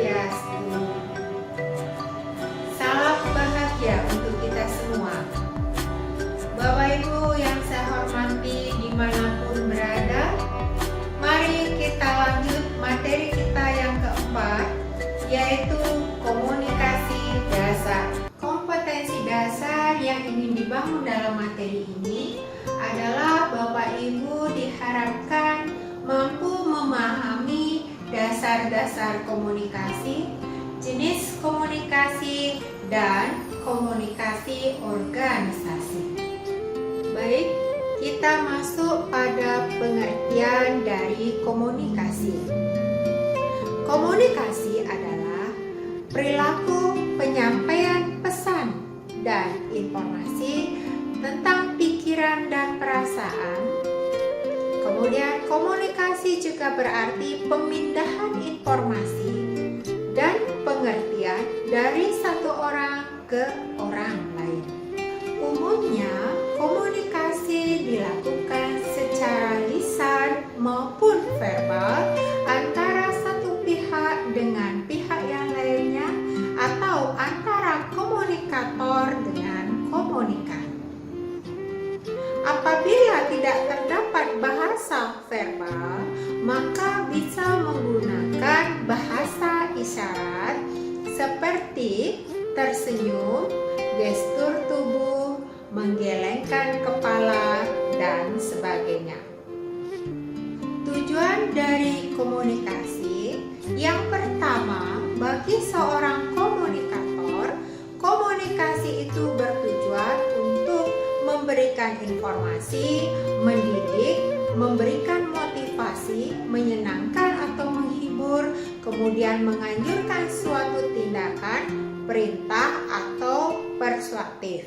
Swastiastu. Salam bahagia untuk kita semua. Bapak Ibu yang saya hormati dimanapun berada, mari kita lanjut materi kita yang keempat, yaitu komunikasi dasar. Kompetensi dasar yang ingin dibangun dalam materi ini adalah Bapak Ibu diharapkan mampu memahami dasar-dasar komunikasi, jenis komunikasi, dan komunikasi organisasi. Baik, kita masuk pada pengertian dari komunikasi. Komunikasi adalah perilaku penyampaian pesan dan informasi tentang pikiran dan perasaan. Kemudian komunikasi juga berarti pemindahan informasi dan pengertian dari satu orang ke orang lain. Umumnya komunikasi dilakukan secara lisan maupun verbal antara satu pihak dengan pihak yang lainnya atau antara komunikator dengan komunikan. Apabila tidak terdapat bahasa verbal, maka bisa menggunakan bahasa isyarat seperti tersenyum, gestur tubuh, menggelengkan kepala, dan sebagainya. Tujuan dari komunikasi yang pertama, bagi seorang komunikator, komunikasi itu bertujuan untuk memberikan informasi, mendidik, memberikan motivasi, menyenangkan atau menghibur, kemudian menganjurkan suatu tindakan, perintah atau persuasif.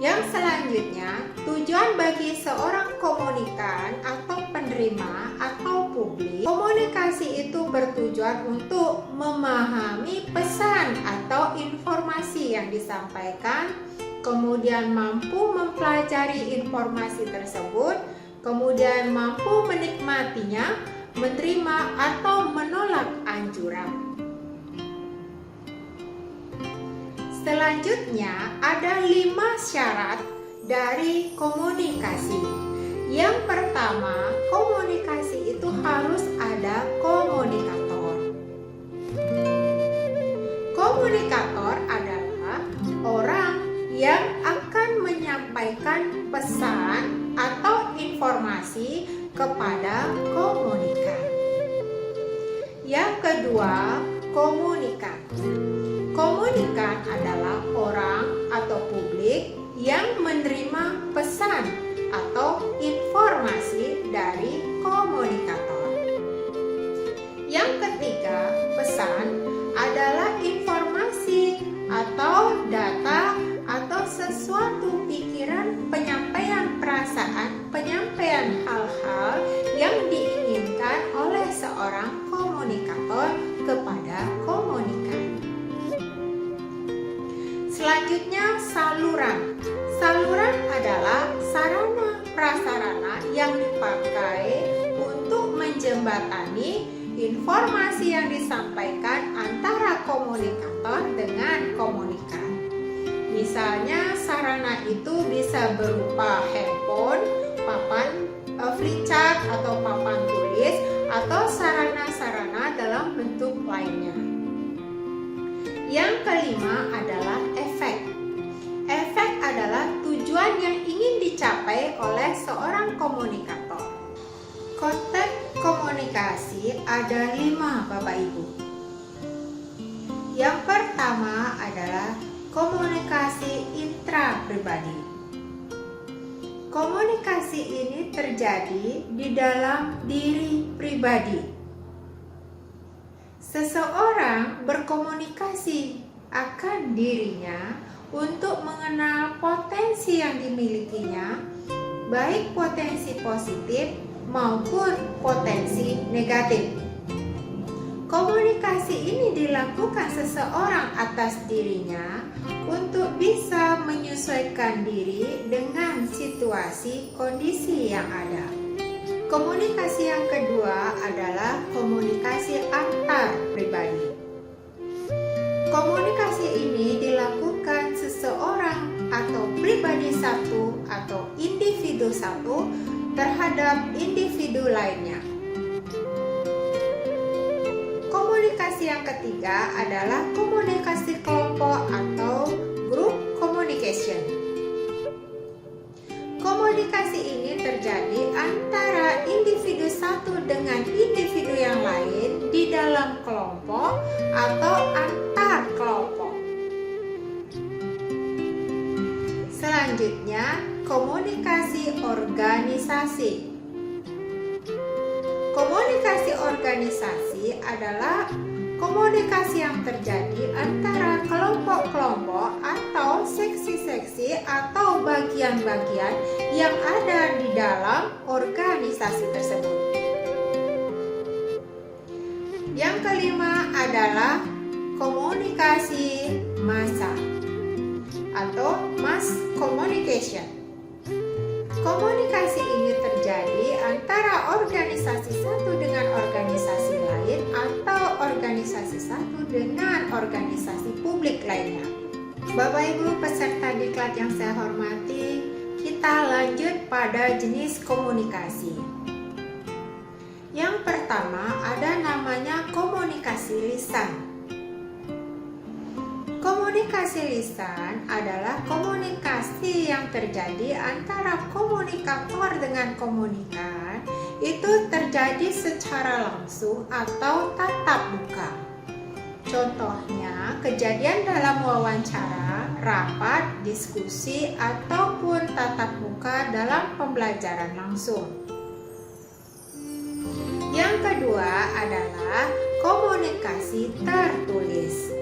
Yang selanjutnya, tujuan bagi seorang komunikan atau penerima atau publik, komunikasi itu bertujuan untuk memahami pesan atau informasi yang disampaikan, kemudian mampu mempelajari informasi tersebut, kemudian mampu menikmatinya, menerima atau menolak anjuran. Selanjutnya, ada 5 syarat dari komunikasi. Yang pertama, komunikasi itu harus ada komunikator. Komunikator adalah orang yang akan menyampaikan pesan atau informasi kepada komunikan. Yang kedua, komunikan. Komunikan adalah orang atau publik yang menerima pesan atau informasi dari komunikator. Yang ketiga, pesan adalah informasi atau data atau sesuatu pikiran, penyampaian perasaan, penyampaian hal-hal yang diinginkan oleh seorang komunikator kepada komunikan. Selanjutnya, saluran. Saluran adalah sarana prasarana yang dipakai untuk menjembatani informasi yang disampaikan antara komunikator dengan komunikan. Misalnya, sarana itu bisa berupa handphone, papan flipchart atau papan tulis, atau sarana-sarana dalam bentuk lainnya. Yang kelima adalah efek. Efek adalah tujuan yang ingin dicapai oleh seorang komunikator. Konteks komunikasi ada 5, Bapak Ibu. Yang pertama adalah komunikasi intrapribadi. Komunikasi ini terjadi di dalam diri pribadi. Seseorang berkomunikasi akan dirinya untuk mengenal potensi yang dimilikinya, baik potensi positif maupun potensi negatif. Komunikasi ini dilakukan seseorang atas dirinya untuk bisa menyesuaikan diri dengan situasi kondisi yang ada. Komunikasi yang kedua adalah komunikasi antar pribadi. Komunikasi ini dilakukan seseorang atau pribadi satu atau individu satu terhadap individu lainnya. Komunikasi yang ketiga adalah komunikasi kelompok atau group communication. Komunikasi ini terjadi antara individu satu dengan individu yang lain di dalam kelompok atau antar kelompok. Selanjutnya, komunikasi organisasi. Komunikasi organisasi adalah komunikasi yang terjadi antara kelompok-kelompok atau seksi-seksi atau bagian-bagian yang ada di dalam organisasi tersebut. Yang kelima adalah komunikasi massa atau mass communication. Komunikasi ini terjadi antara organisasi satu dengan organisasi lain atau organisasi satu dengan organisasi publik lainnya. Bapak Ibu peserta diklat yang saya hormati, kita lanjut pada jenis komunikasi. Yang pertama ada namanya komunikasi lisan. Komunikasi lisan adalah komunikasi yang terjadi antara komunikator dengan komunikan. Itu terjadi secara langsung atau tatap muka. Contohnya, kejadian dalam wawancara, rapat, diskusi, ataupun tatap muka dalam pembelajaran langsung. Yang kedua adalah komunikasi tertulis.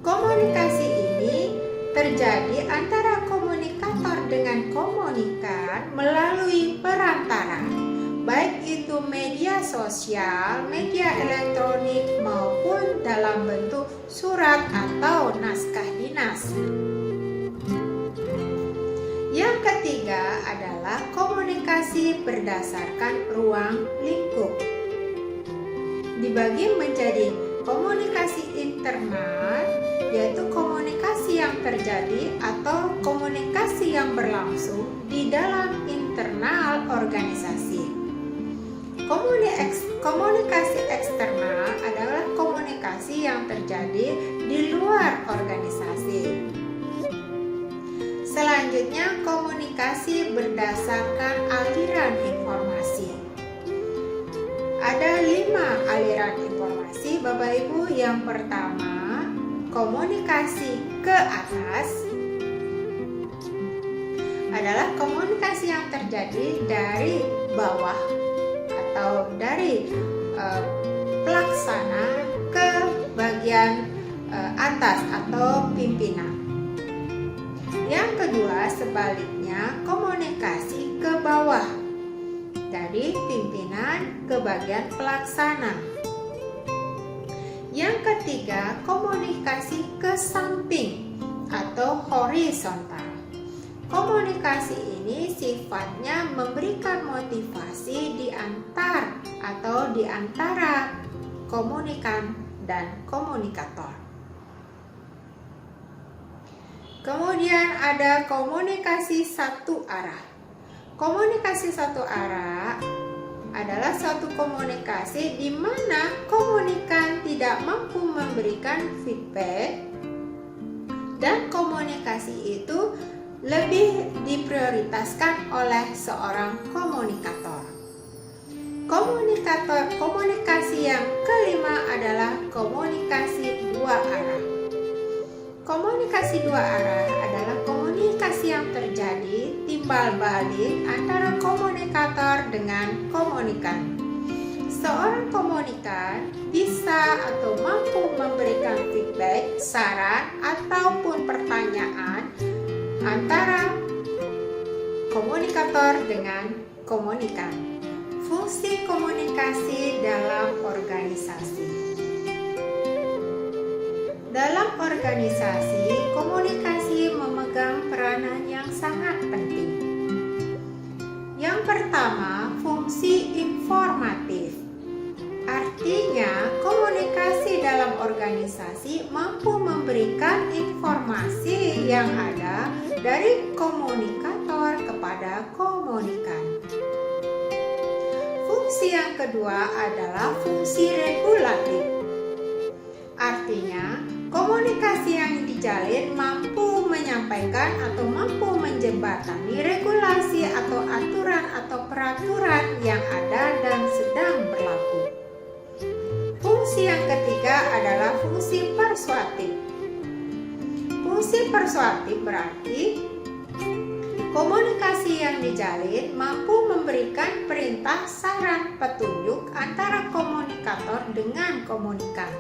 Komunikasi ini terjadi antara komunikator dengan komunikan melalui perantara, baik itu media sosial, media elektronik, maupun dalam bentuk surat atau naskah dinas. Yang ketiga adalah komunikasi berdasarkan ruang lingkup. Dibagi menjadi komunikasi internal, yaitu komunikasi yang terjadi atau komunikasi yang berlangsung di dalam internal organisasi. Komunikasi eksternal adalah komunikasi yang terjadi di luar organisasi. Selanjutnya, komunikasi berdasarkan aliran informasi. Ada 5 aliran informasi, Bapak Ibu. Yang pertama, komunikasi ke atas adalah komunikasi yang terjadi dari bawah atau dari pelaksana ke bagian atas atau pimpinan. Yang kedua, sebaliknya, komunikasi ke bawah dari pimpinan ke bagian pelaksana. Yang ketiga, komunikasi ke samping atau horizontal. Komunikasi ini sifatnya memberikan motivasi di antar atau di antara komunikan dan komunikator. Kemudian ada komunikasi satu arah. Komunikasi satu arah adalah suatu komunikasi di mana komunikan tidak mampu memberikan feedback dan komunikasi itu lebih diprioritaskan oleh seorang komunikator. Komunikasi yang kelima adalah komunikasi dua arah. Komunikasi dua arah adalah komunikasi yang terjadi timbal balik antara komunikator dengan komunikan. Seorang komunikan bisa atau mampu memberikan feedback, saran, ataupun pertanyaan antara komunikator dengan komunikan. Fungsi komunikasi dalam organisasi. Dalam organisasi, komunikasi memegang peranan yang sangat penting. Yang pertama, fungsi informatif. Artinya, komunikasi dalam organisasi mampu memberikan informasi yang ada dari komunikator kepada komunikan. Fungsi yang kedua adalah fungsi regulatif. Artinya, komunikasi yang dijalin mampu menyampaikan atau mampu menjembatani regulasi atau aturan atau peraturan yang ada dan sedang berlaku. Fungsi yang ketiga adalah fungsi persuasif. Fungsi persuasif berarti komunikasi yang dijalin mampu memberikan perintah, saran, petunjuk antara komunikator dengan komunikan.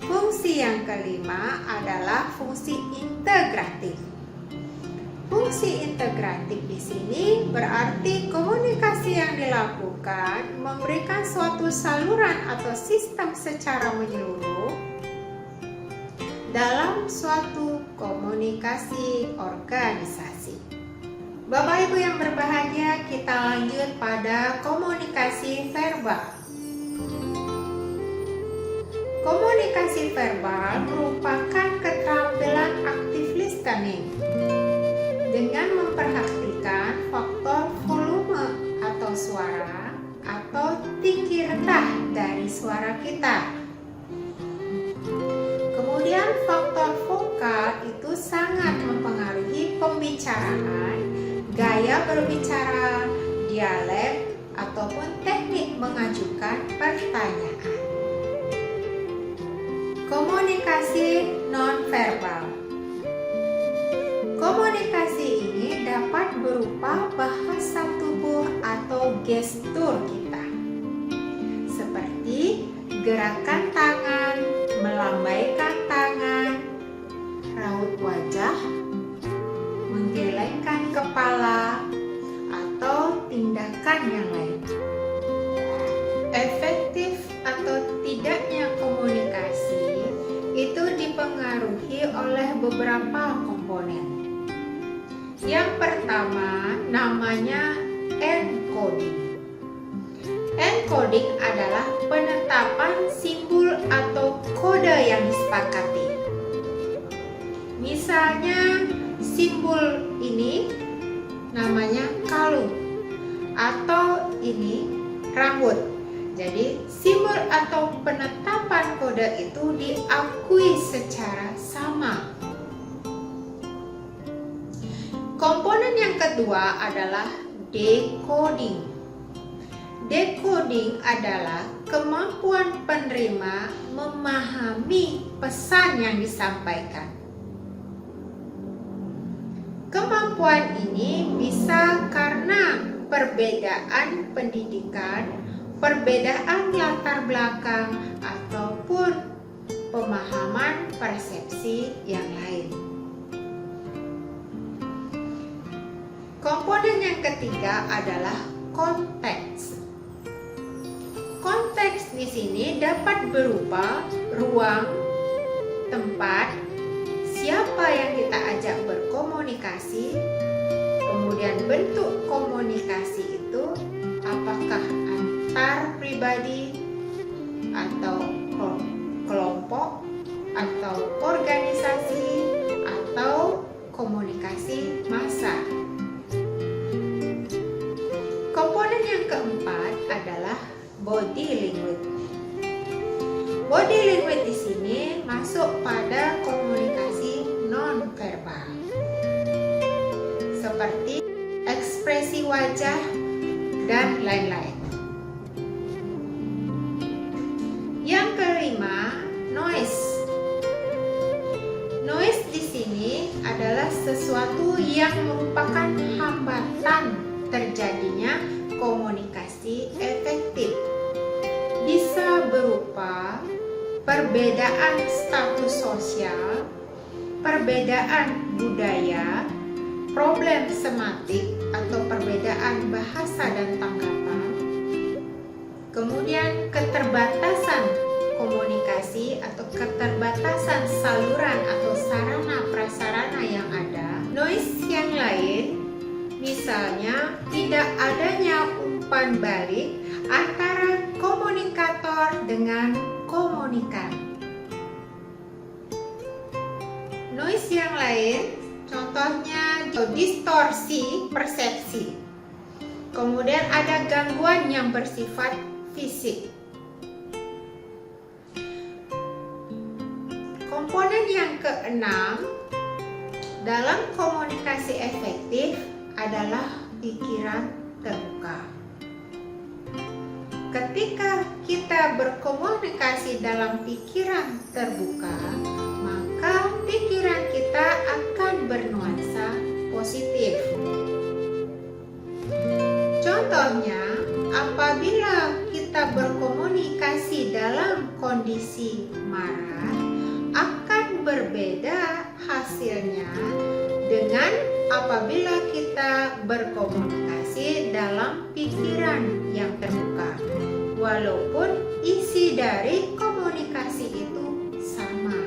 Fungsi yang kelima adalah fungsi integratif. Fungsi integratif di sini berarti komunikasi yang dilakukan memberikan suatu saluran atau sistem secara menyeluruh dalam suatu komunikasi organisasi. Bapak Ibu yang berbahagia, kita lanjut pada komunikasi verbal. Komunikasi verbal merupakan keterampilan aktif listening dengan memperhatikan faktor volume atau suara atau tinggi rendah dari suara kita. Kemudian faktor vokal itu sangat mempengaruhi pembicaraan, gaya berbicara, dialek, ataupun teknik mengajukan pertanyaan. Komunikasi nonverbal. Komunikasi ini dapat berupa bahasa tubuh atau gestur kita, seperti gerakan tangan, melambaikan tangan, raut wajah, menggelengkan kepala, atau tindakan yang lain. Efektif atau tidaknya komunikasi itu dipengaruhi oleh beberapa komponen. Yang pertama namanya encoding. Encoding adalah penetapan simbol atau kode yang disepakati. Misalnya simbol ini namanya kalung atau ini rambut. Jadi simbol atau penetapan kode itu diakui secara sama. Komponen yang kedua adalah decoding. Decoding adalah kemampuan penerima memahami pesan yang disampaikan. Kemampuan ini bisa karena perbedaan pendidikan, perbedaan latar belakang, ataupun pemahaman persepsi yang lain. Komponen yang ketiga adalah konteks. Konteks di sini dapat berupa ruang, tempat, siapa yang kita ajak berkomunikasi, kemudian bentuk komunikasi itu apakah antar pribadi atau kelompok atau organisasi atau komunikasi massa. Komponen yang keempat adalah body language. Body language di sini masuk pada komunikasi non-verbal, seperti ekspresi wajah dan lain-lain. Yang kelima, noise. Noise di sini adalah sesuatu yang merupakan hambatan terjadinya komunikasi efektif. Bisa berupa perbedaan status sosial, perbedaan budaya, problem semantik atau perbedaan bahasa dan tanggapan, kemudian keterbatasan komunikasi atau keterbatasan saluran atau sarana prasarana yang ada. Noise yang lain misalnya tidak adanya umpan balik antara komunikator dengan komunikan. Noise yang lain contohnya distorsi persepsi. Kemudian ada gangguan yang bersifat fisik. Komponen yang keenam dalam komunikasi efektif adalah pikiran terbuka. Ketika kita berkomunikasi dalam pikiran terbuka, maka pikiran kita akan bernuansa positif. Contohnya, apabila kita berkomunikasi dalam kondisi marah, akan berbeda hasilnya dengan apabila kita berkomunikasi dalam pikiran yang terbuka. Walaupun isi dari komunikasi itu sama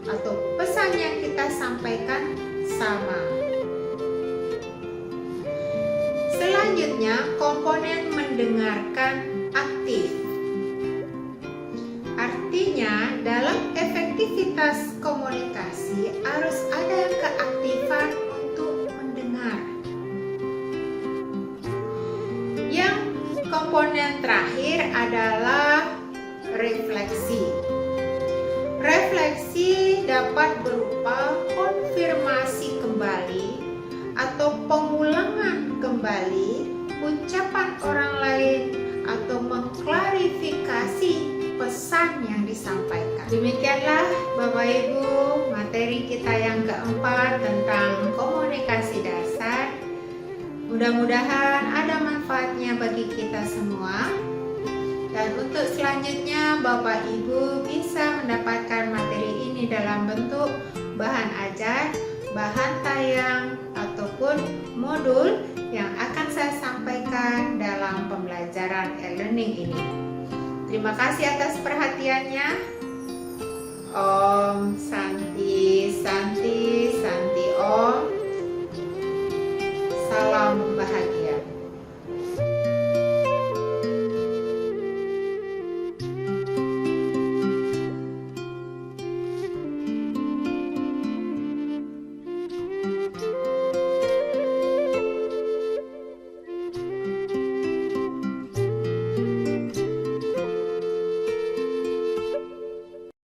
atau pesan yang kita sampaikan sama. Selanjutnya, komponen mendengarkan aktif. Artinya, dalam efektivitas komunikasi harus ada keaktifan untuk mendengar. Yang komponen terakhir adalah refleksi. Refleksi dapat berupa konfirmasi kembali atau pengulangan kembali ucapan orang lain atau mengklarifikasi pesan yang disampaikan. Demikianlah Bapak Ibu materi kita yang keempat tentang komunikasi dasar. Mudah-mudahan ada manfaatnya bagi kita semua. Dan untuk selanjutnya Bapak Ibu bisa mendapatkan materi ini dalam bentuk bahan ajar, bahan tayang, ataupun modul yang akan saya sampaikan dalam pembelajaran e-learning ini. Terima kasih atas perhatiannya. Om Santi.